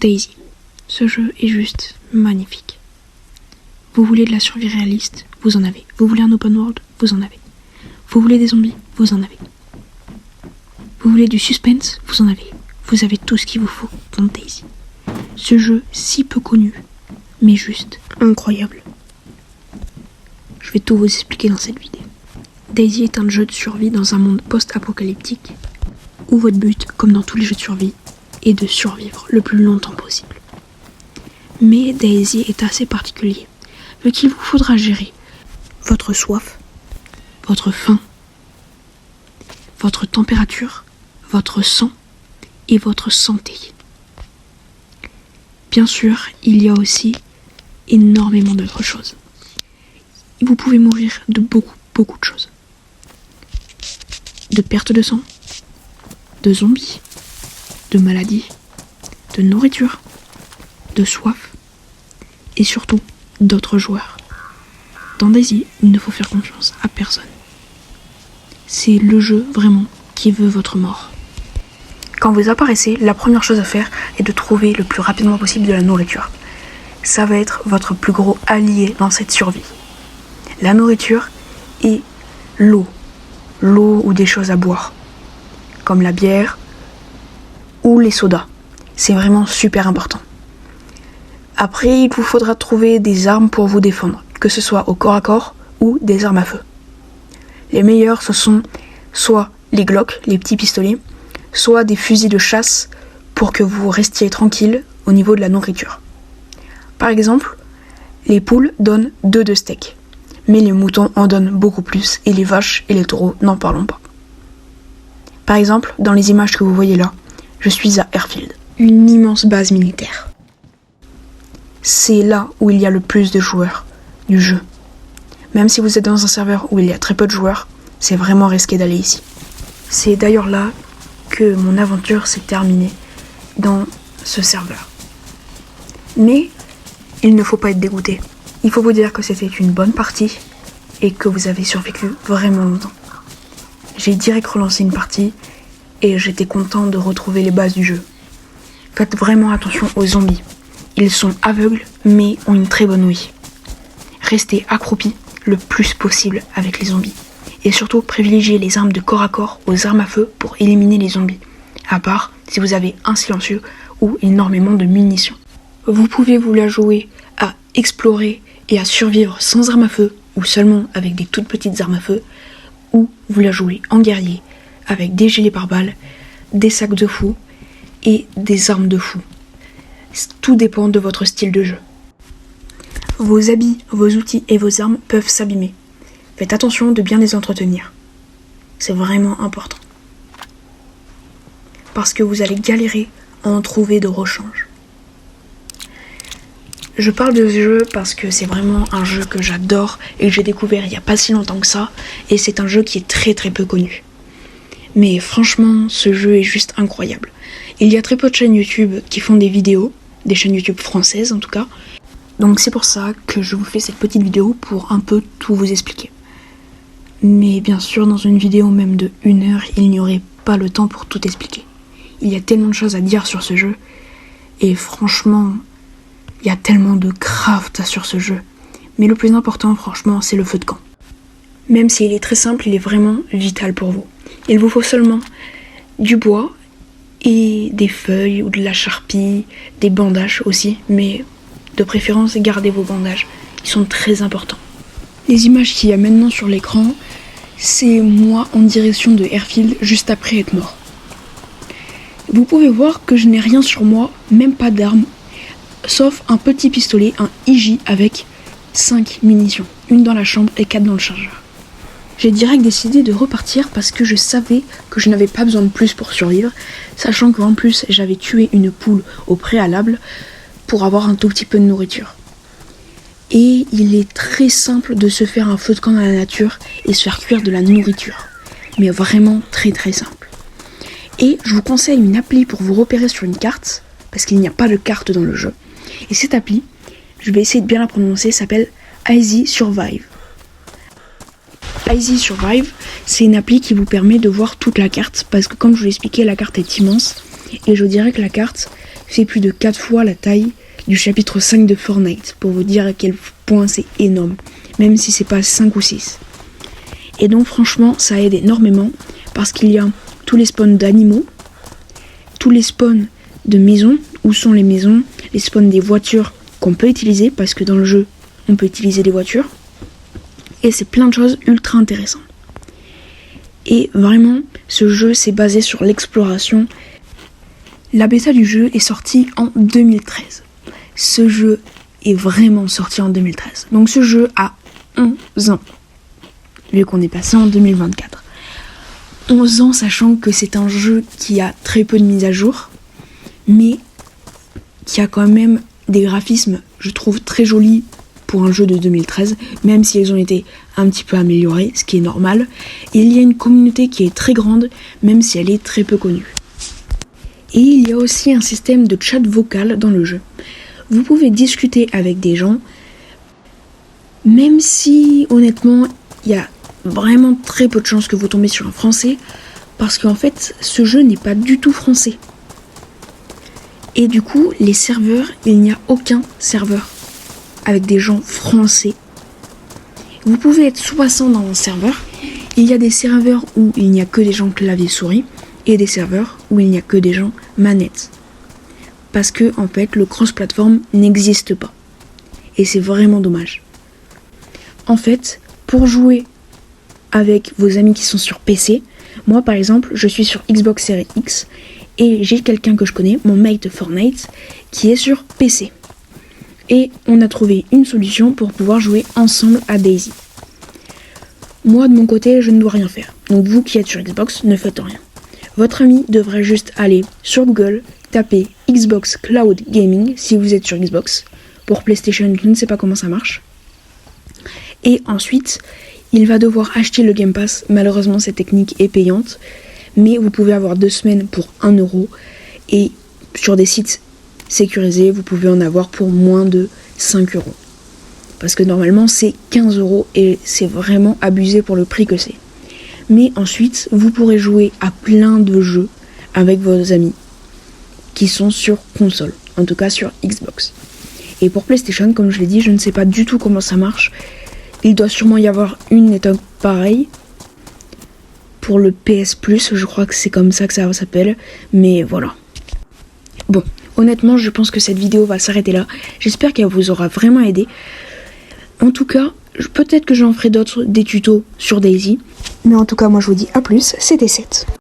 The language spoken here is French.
Daisy. Ce jeu est juste magnifique. Vous voulez de la survie réaliste? Vous en avez. Vous voulez un open world? Vous en avez. Vous voulez des zombies? Vous en avez. Vous voulez du suspense? Vous en avez. Vous avez tout ce qu'il vous faut dans Daisy. Ce jeu si peu connu, mais juste incroyable. Je vais tout vous expliquer dans cette vidéo. Daisy est un jeu de survie dans un monde post-apocalyptique où votre but, comme dans tous les jeux de survie, est de survivre le plus longtemps possible. Mais Daisy est assez particulier, vu qu'il vous faudra gérer votre soif, votre faim, votre température, votre sang et votre santé. Bien sûr, il y a aussi énormément d'autres choses. Vous pouvez mourir de beaucoup de choses. De perte de sang, de zombies, de maladies, de nourriture, de soif et surtout d'autres joueurs. Dans Daisy, il ne faut faire confiance à personne. C'est le jeu vraiment qui veut votre mort. Quand vous apparaissez, la première chose à faire est de trouver le plus rapidement possible de la nourriture. Ça va être votre plus gros allié dans cette survie. La nourriture et l'eau. L'eau ou des choses à boire, comme la bière ou les sodas. C'est vraiment super important. Après, il vous faudra trouver des armes pour vous défendre, que ce soit au corps à corps ou des armes à feu. Les meilleurs, ce sont soit les Glock, les petits pistolets, soit des fusils de chasse pour que vous restiez tranquille au niveau de la nourriture. Par exemple, les poules donnent 2 de steak, mais les moutons en donnent beaucoup plus et les vaches et les taureaux n'en parlons pas. Par exemple, dans les images que vous voyez là, je suis à Airfield, une immense base militaire. C'est là où il y a le plus de joueurs du jeu. Même si vous êtes dans un serveur où il y a très peu de joueurs, c'est vraiment risqué d'aller ici. C'est d'ailleurs là que mon aventure s'est terminée dans ce serveur. Mais il ne faut pas être dégoûté. Il faut vous dire que c'était une bonne partie et que vous avez survécu vraiment longtemps. J'ai direct relancé une partie et j'étais content de retrouver les bases du jeu. Faites vraiment attention aux zombies. Ils sont aveugles mais ont une très bonne ouïe. Restez accroupis le plus possible avec les zombies. Et surtout privilégiez les armes de corps à corps aux armes à feu pour éliminer les zombies. À part si vous avez un silencieux ou énormément de munitions. Vous pouvez vous la jouer à explorer et à survivre sans armes à feu ou seulement avec des toutes petites armes à feu, ou vous la jouez en guerrier avec des gilets pare-balles, des sacs de fou et des armes de fou. Tout dépend de votre style de jeu. Vos habits, vos outils et vos armes peuvent s'abîmer. Faites attention de bien les entretenir. C'est vraiment important. Parce que vous allez galérer à en trouver de rechange. Je parle de ce jeu parce que c'est vraiment un jeu que j'adore et que j'ai découvert il n'y a pas si longtemps que ça, et c'est un jeu qui est très peu connu. Mais franchement, ce jeu est juste incroyable. Il y a très peu de chaînes YouTube qui font des vidéos, des chaînes YouTube françaises en tout cas, donc c'est pour ça que je vous fais cette petite vidéo pour un peu tout vous expliquer. Mais bien sûr, dans une vidéo même de 1 heure, il n'y aurait pas le temps pour tout expliquer. Il y a tellement de choses à dire sur ce jeu, et franchement, il y a tellement de craft sur ce jeu. Mais le plus important, franchement, c'est le feu de camp. Même s'il est très simple, il est vraiment vital pour vous. Il vous faut seulement du bois et des feuilles ou de la charpie, des bandages aussi, mais de préférence, gardez vos bandages. Ils sont très importants. Les images qu'il y a maintenant sur l'écran, c'est moi en direction de Airfield juste après être mort. Vous pouvez voir que je n'ai rien sur moi, même pas d'armes, sauf un petit pistolet, un IJ avec 5 munitions, 1 dans la chambre et 4 dans le chargeur. J'ai direct décidé de repartir parce que je savais que je n'avais pas besoin de plus pour survivre, sachant qu'en plus j'avais tué une poule au préalable pour avoir un tout petit peu de nourriture. Et il est très simple de se faire un feu de camp dans la nature et se faire cuire de la nourriture. Mais vraiment très simple. Et je vous conseille une appli pour vous repérer sur une carte, parce qu'il n'y a pas de carte dans le jeu. Et cette appli, je vais essayer de bien la prononcer, s'appelle Easy Survive. Easy Survive, c'est une appli qui vous permet de voir toute la carte, parce que comme je vous l'ai expliqué, la carte est immense, et je dirais que la carte fait plus de 4 fois la taille du chapitre 5 de Fortnite, pour vous dire à quel point c'est énorme, même si c'est pas 5 ou 6. Et donc franchement, ça aide énormément, parce qu'il y a tous les spawns d'animaux, tous les spawns de maisons, où sont les maisons, les spawns des voitures qu'on peut utiliser, parce que dans le jeu, on peut utiliser des voitures, et c'est plein de choses ultra intéressantes. Et vraiment, ce jeu s'est basé sur l'exploration. La bêta du jeu est sortie en 2013. Ce jeu est vraiment sorti en 2013. Donc ce jeu a 11 ans, vu qu'on est passé en 2024. 11 ans, sachant que c'est un jeu qui a très peu de mises à jour, mais qui a quand même des graphismes, je trouve, très jolis pour un jeu de 2013, même si ils ont été un petit peu améliorés, ce qui est normal. Et il y a une communauté qui est très grande, même si elle est très peu connue. Et il y a aussi un système de chat vocal dans le jeu. Vous pouvez discuter avec des gens, même si honnêtement il y a vraiment très peu de chances que vous tombez sur un français, parce qu'en fait ce jeu n'est pas du tout français. Et du coup les serveurs, il n'y a aucun serveur avec des gens français. Vous pouvez être 60 dans un serveur, il y a des serveurs où il n'y a que des gens clavier souris, et des serveurs où il n'y a que des gens manettes. Parce que en fait le cross-platform n'existe pas. Et c'est vraiment dommage. En fait, pour jouer avec vos amis qui sont sur PC, moi par exemple, je suis sur Xbox Series X et j'ai quelqu'un que je connais, mon mate Fortnite, qui est sur PC. Et on a trouvé une solution pour pouvoir jouer ensemble à Daisy. Moi de mon côté, je ne dois rien faire. Donc vous qui êtes sur Xbox, ne faites rien. Votre ami devrait juste aller sur Google, taper Xbox Cloud Gaming si vous êtes sur Xbox. Pour PlayStation, je ne sais pas comment ça marche. Et ensuite, il va devoir acheter le Game Pass. Malheureusement, cette technique est payante. Mais vous pouvez avoir 2 semaines pour 1 euro. Et sur des sites sécurisés, vous pouvez en avoir pour moins de 5 euros. Parce que normalement, c'est 15 euros et c'est vraiment abusé pour le prix que c'est. Mais ensuite, vous pourrez jouer à plein de jeux avec vos amis qui sont sur console, en tout cas sur Xbox. Et pour PlayStation, comme je l'ai dit, je ne sais pas du tout comment ça marche. Il doit sûrement y avoir une étape pareille. Pour le PS Plus, je crois que c'est comme ça que ça s'appelle. Mais voilà. Bon, honnêtement, je pense que cette vidéo va s'arrêter là. J'espère qu'elle vous aura vraiment aidé. En tout cas, peut-être que j'en ferai d'autres, des tutos sur Daisy. Mais en tout cas, moi je vous dis à plus, c'était Seth.